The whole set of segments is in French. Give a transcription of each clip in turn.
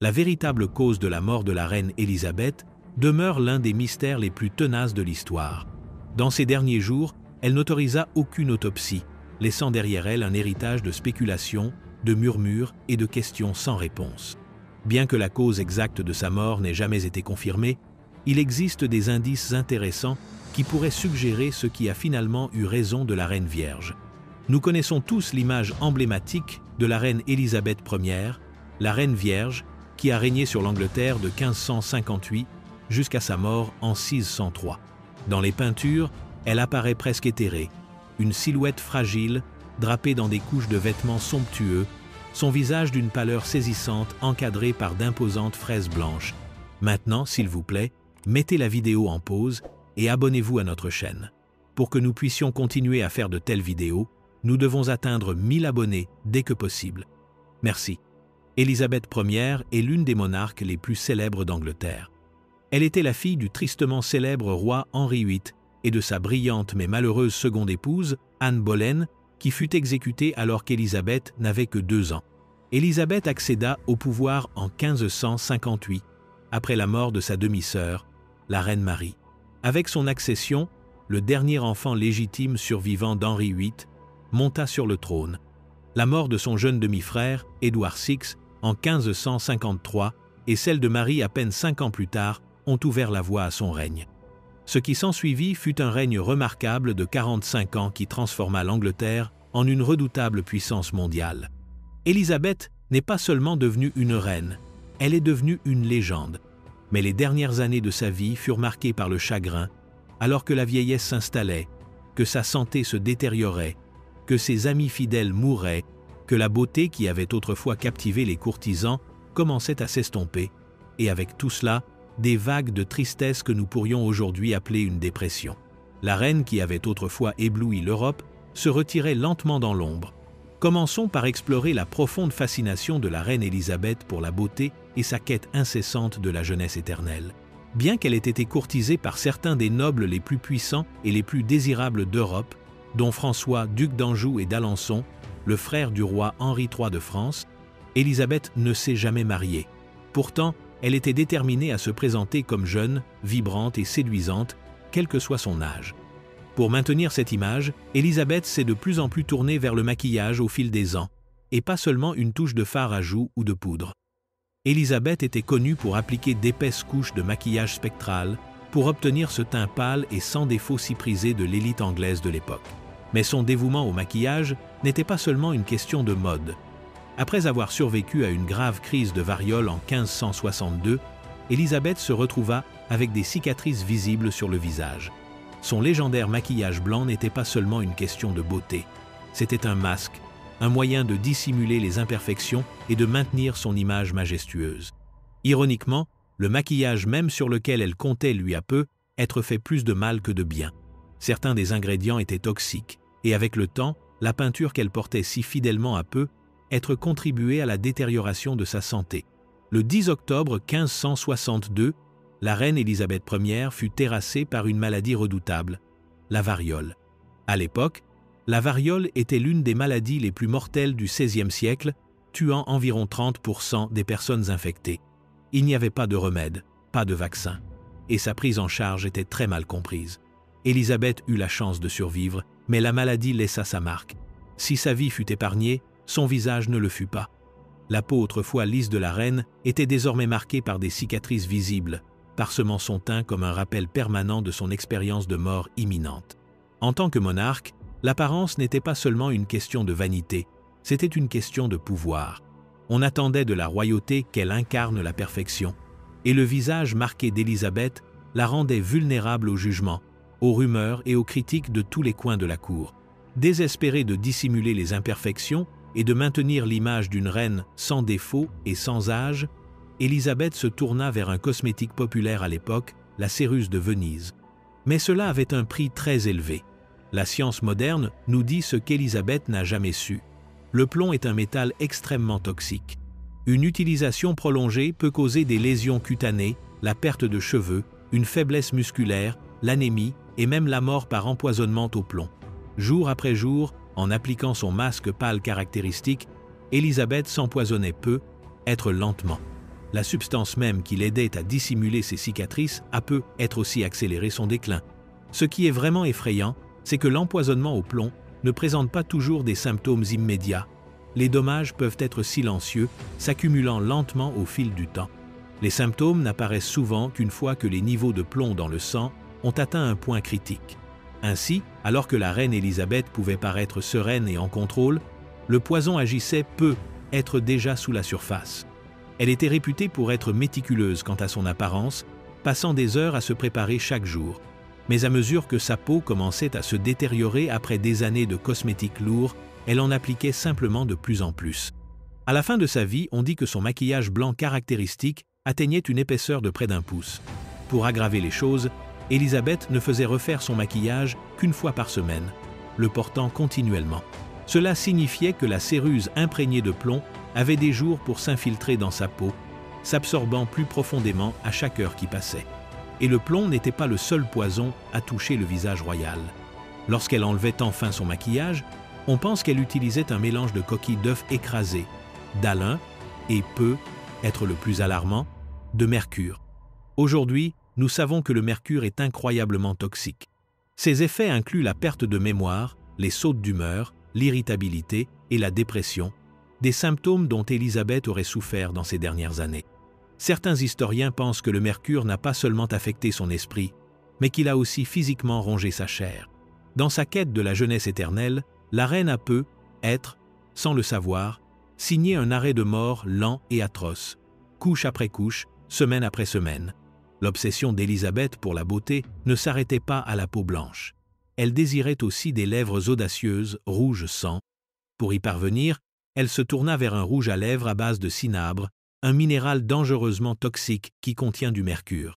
la véritable cause de la mort de la reine Élisabeth demeure l'un des mystères les plus tenaces de l'histoire. Dans ces derniers jours, elle n'autorisa aucune autopsie, laissant derrière elle un héritage de spéculations, de murmures et de questions sans réponse. Bien que la cause exacte de sa mort n'ait jamais été confirmée, il existe des indices intéressants qui pourraient suggérer ce qui a finalement eu raison de la Reine Vierge. Nous connaissons tous l'image emblématique de la reine Élisabeth Ier, la Reine Vierge, qui a régné sur l'Angleterre de 1558 jusqu'à sa mort en 1603. Dans les peintures, elle apparaît presque éthérée, une silhouette fragile, drapée dans des couches de vêtements somptueux, son visage d'une pâleur saisissante encadré par d'imposantes fraises blanches. Maintenant, s'il vous plaît, mettez la vidéo en pause et abonnez-vous à notre chaîne. Pour que nous puissions continuer à faire de telles vidéos, nous devons atteindre 1000 abonnés dès que possible. Merci. Élisabeth Ier est l'une des monarques les plus célèbres d'Angleterre. Elle était la fille du tristement célèbre roi Henri VIII et de sa brillante mais malheureuse seconde épouse, Anne Boleyn, qui fut exécutée alors qu'Élisabeth n'avait que 2 ans. Élisabeth accéda au pouvoir en 1558, après la mort de sa demi-sœur, la reine Marie. Avec son accession, le dernier enfant légitime survivant d'Henri VIII monta sur le trône. La mort de son jeune demi-frère, Édouard VI, en 1553, et celle de Marie à peine 5 ans plus tard, ont ouvert la voie à son règne. Ce qui s'ensuivit fut un règne remarquable de 45 ans qui transforma l'Angleterre en une redoutable puissance mondiale. Élisabeth n'est pas seulement devenue une reine, elle est devenue une légende. Mais les dernières années de sa vie furent marquées par le chagrin, alors que la vieillesse s'installait, que sa santé se détériorait, que ses amis fidèles mouraient, que la beauté qui avait autrefois captivé les courtisans commençait à s'estomper, et avec tout cela, des vagues de tristesse que nous pourrions aujourd'hui appeler une dépression. La reine qui avait autrefois ébloui l'Europe se retirait lentement dans l'ombre. Commençons par explorer la profonde fascination de la reine Élisabeth pour la beauté et sa quête incessante de la jeunesse éternelle. Bien qu'elle ait été courtisée par certains des nobles les plus puissants et les plus désirables d'Europe, dont François, duc d'Anjou et d'Alençon, le frère du roi Henri III de France, Élisabeth ne s'est jamais mariée. Pourtant, elle était déterminée à se présenter comme jeune, vibrante et séduisante, quel que soit son âge. Pour maintenir cette image, Élisabeth s'est de plus en plus tournée vers le maquillage au fil des ans, et pas seulement une touche de fard à joues ou de poudre. Élisabeth était connue pour appliquer d'épaisses couches de maquillage spectral pour obtenir ce teint pâle et sans défaut si prisé de l'élite anglaise de l'époque. Mais son dévouement au maquillage n'était pas seulement une question de mode. Après avoir survécu à une grave crise de variole en 1562, Élisabeth se retrouva avec des cicatrices visibles sur le visage. Son légendaire maquillage blanc n'était pas seulement une question de beauté. C'était un masque, un moyen de dissimuler les imperfections et de maintenir son image majestueuse. Ironiquement, le maquillage même sur lequel elle comptait lui a peu être fait plus de mal que de bien. Certains des ingrédients étaient toxiques, et avec le temps, la peinture qu'elle portait si fidèlement à peu être contribué à la détérioration de sa santé. Le 10 octobre 1562, la reine Élisabeth Ier fut terrassée par une maladie redoutable, la variole. À l'époque, la variole était l'une des maladies les plus mortelles du XVIe siècle, tuant environ 30% des personnes infectées. Il n'y avait pas de remède, pas de vaccin, et sa prise en charge était très mal comprise. Élisabeth eut la chance de survivre, mais la maladie laissa sa marque. Si sa vie fut épargnée, son visage ne le fut pas. La peau autrefois lisse de la reine était désormais marquée par des cicatrices visibles, parsemant son teint comme un rappel permanent de son expérience de mort imminente. En tant que monarque, l'apparence n'était pas seulement une question de vanité, c'était une question de pouvoir. On attendait de la royauté qu'elle incarne la perfection, et le visage marqué d'Élisabeth la rendait vulnérable au jugement, aux rumeurs et aux critiques de tous les coins de la cour. Désespérée de dissimuler les imperfections et de maintenir l'image d'une reine sans défaut et sans âge, Élisabeth se tourna vers un cosmétique populaire à l'époque, la céruse de Venise. Mais cela avait un prix très élevé. La science moderne nous dit ce qu'Élisabeth n'a jamais su. Le plomb est un métal extrêmement toxique. Une utilisation prolongée peut causer des lésions cutanées, la perte de cheveux, une faiblesse musculaire, l'anémie et même la mort par empoisonnement au plomb. Jour après jour, en appliquant son masque pâle caractéristique, Élisabeth s'empoisonnait peu, être lentement. La substance même qui l'aidait à dissimuler ses cicatrices a peut-être aussi accéléré son déclin. Ce qui est vraiment effrayant, c'est que l'empoisonnement au plomb ne présente pas toujours des symptômes immédiats. Les dommages peuvent être silencieux, s'accumulant lentement au fil du temps. Les symptômes n'apparaissent souvent qu'une fois que les niveaux de plomb dans le sang ont atteint un point critique. Ainsi, alors que la reine Élisabeth pouvait paraître sereine et en contrôle, le poison agissait peut-être déjà sous la surface. Elle était réputée pour être méticuleuse quant à son apparence, passant des heures à se préparer chaque jour. Mais à mesure que sa peau commençait à se détériorer après des années de cosmétiques lourds, elle en appliquait simplement de plus en plus. À la fin de sa vie, on dit que son maquillage blanc caractéristique atteignait une épaisseur de près d'1 pouce. Pour aggraver les choses, Élisabeth ne faisait refaire son maquillage qu'une fois par semaine, le portant continuellement. Cela signifiait que la céruse imprégnée de plomb avait des jours pour s'infiltrer dans sa peau, s'absorbant plus profondément à chaque heure qui passait. Et le plomb n'était pas le seul poison à toucher le visage royal. Lorsqu'elle enlevait enfin son maquillage, on pense qu'elle utilisait un mélange de coquilles d'œufs écrasées, d'alun et peut-être le plus alarmant, de mercure. Aujourd'hui, nous savons que le mercure est incroyablement toxique. Ses effets incluent la perte de mémoire, les sautes d'humeur, l'irritabilité et la dépression, des symptômes dont Élisabeth aurait souffert dans ces dernières années. Certains historiens pensent que le mercure n'a pas seulement affecté son esprit, mais qu'il a aussi physiquement rongé sa chair. Dans sa quête de la jeunesse éternelle, la reine a peut-être, sans le savoir, signé un arrêt de mort lent et atroce, couche après couche, semaine après semaine. L'obsession d'Élisabeth pour la beauté ne s'arrêtait pas à la peau blanche. Elle désirait aussi des lèvres audacieuses, rouge sang. Pour y parvenir, elle se tourna vers un rouge à lèvres à base de cinabre, un minéral dangereusement toxique qui contient du mercure.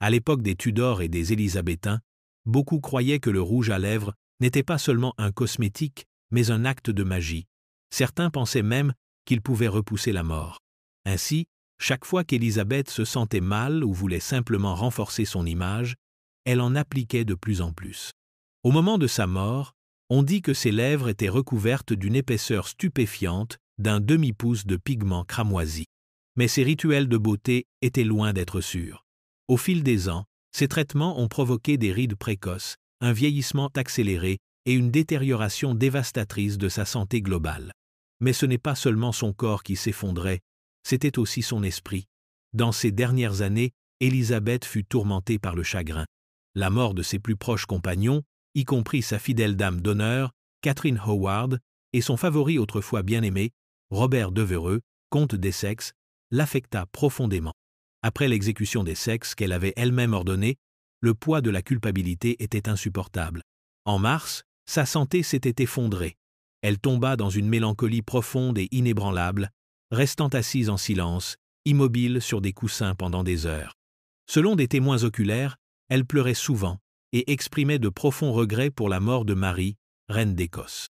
À l'époque des Tudors et des Élisabétains, beaucoup croyaient que le rouge à lèvres n'était pas seulement un cosmétique, mais un acte de magie. Certains pensaient même qu'il pouvait repousser la mort. Ainsi, chaque fois qu'Élisabeth se sentait mal ou voulait simplement renforcer son image, elle en appliquait de plus en plus. Au moment de sa mort, on dit que ses lèvres étaient recouvertes d'une épaisseur stupéfiante d'1 demi-pouce de pigment cramoisi. Mais ces rituels de beauté étaient loin d'être sûrs. Au fil des ans, ces traitements ont provoqué des rides précoces, un vieillissement accéléré et une détérioration dévastatrice de sa santé globale. Mais ce n'est pas seulement son corps qui s'effondrait, c'était aussi son esprit. Dans ces dernières années, Élisabeth fut tourmentée par le chagrin. La mort de ses plus proches compagnons, y compris sa fidèle dame d'honneur, Catherine Howard, et son favori autrefois bien-aimé, Robert Devereux, comte d'Essex, l'affecta profondément. Après l'exécution d'Essex qu'elle avait elle-même ordonnée, le poids de la culpabilité était insupportable. En mars, sa santé s'était effondrée. Elle tomba dans une mélancolie profonde et inébranlable, restant assise en silence, immobile sur des coussins pendant des heures. Selon des témoins oculaires, elle pleurait souvent et exprimait de profonds regrets pour la mort de Marie, reine d'Écosse.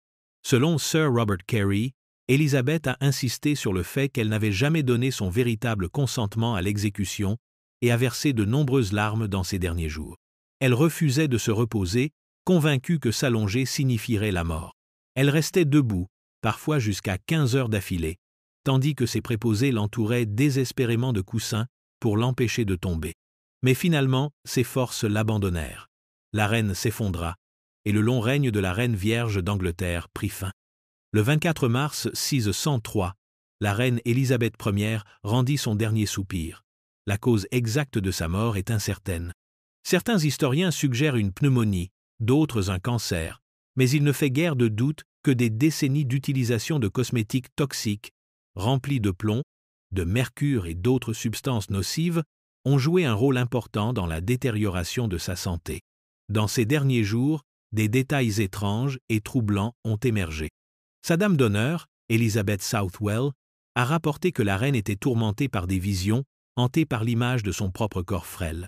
Selon Sir Robert Carey, Élisabeth a insisté sur le fait qu'elle n'avait jamais donné son véritable consentement à l'exécution et a versé de nombreuses larmes dans ses derniers jours. Elle refusait de se reposer, convaincue que s'allonger signifierait la mort. Elle restait debout, parfois jusqu'à 15 heures d'affilée, tandis que ses préposés l'entouraient désespérément de coussins pour l'empêcher de tomber. Mais finalement, ses forces l'abandonnèrent. La reine s'effondra, et le long règne de la reine vierge d'Angleterre prit fin. Le 24 mars 1603, la reine Élisabeth Ier rendit son dernier soupir. La cause exacte de sa mort est incertaine. Certains historiens suggèrent une pneumonie, d'autres un cancer, mais il ne fait guère de doute que des décennies d'utilisation de cosmétiques toxiques, remplis de plomb, de mercure et d'autres substances nocives, ont joué un rôle important dans la détérioration de sa santé. Dans ces derniers jours, des détails étranges et troublants ont émergé. Sa dame d'honneur, Elizabeth Southwell, a rapporté que la reine était tourmentée par des visions, hantée par l'image de son propre corps frêle.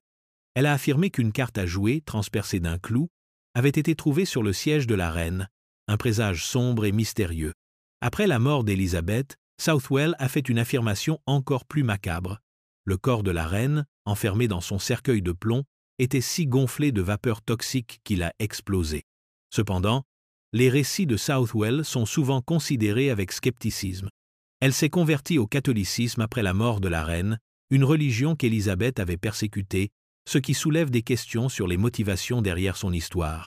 Elle a affirmé qu'une carte à jouer, transpercée d'un clou, avait été trouvée sur le siège de la reine, un présage sombre et mystérieux. Après la mort d'Elizabeth, Southwell a fait une affirmation encore plus macabre. Le corps de la reine, enfermé dans son cercueil de plomb, était si gonflé de vapeur toxique qu'il a explosé. Cependant, les récits de Southwell sont souvent considérés avec scepticisme. Elle s'est convertie au catholicisme après la mort de la reine, une religion qu'Élisabeth avait persécutée, ce qui soulève des questions sur les motivations derrière son histoire.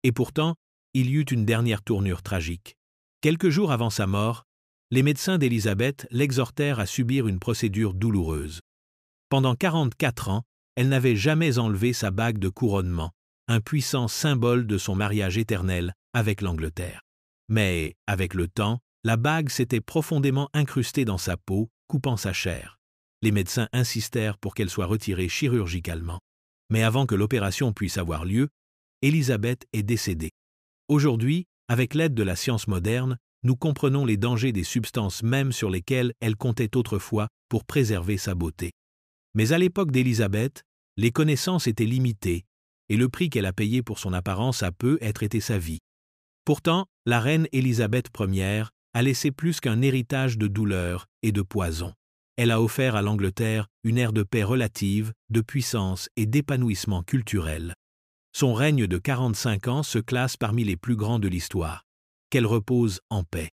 Et pourtant, il y eut une dernière tournure tragique. Quelques jours avant sa mort, les médecins d'Élisabeth l'exhortèrent à subir une procédure douloureuse. Pendant 44 ans, elle n'avait jamais enlevé sa bague de couronnement, un puissant symbole de son mariage éternel avec l'Angleterre. Mais, avec le temps, la bague s'était profondément incrustée dans sa peau, coupant sa chair. Les médecins insistèrent pour qu'elle soit retirée chirurgicalement. Mais avant que l'opération puisse avoir lieu, Élisabeth est décédée. Aujourd'hui, avec l'aide de la science moderne, nous comprenons les dangers des substances mêmes sur lesquelles elle comptait autrefois pour préserver sa beauté. Mais à l'époque d'Élisabeth, les connaissances étaient limitées, et le prix qu'elle a payé pour son apparence a peut-être été sa vie. Pourtant, la reine Élisabeth Ier a laissé plus qu'un héritage de douleur et de poison. Elle a offert à l'Angleterre une ère de paix relative, de puissance et d'épanouissement culturel. Son règne de 45 ans se classe parmi les plus grands de l'histoire. Qu'elle repose en paix.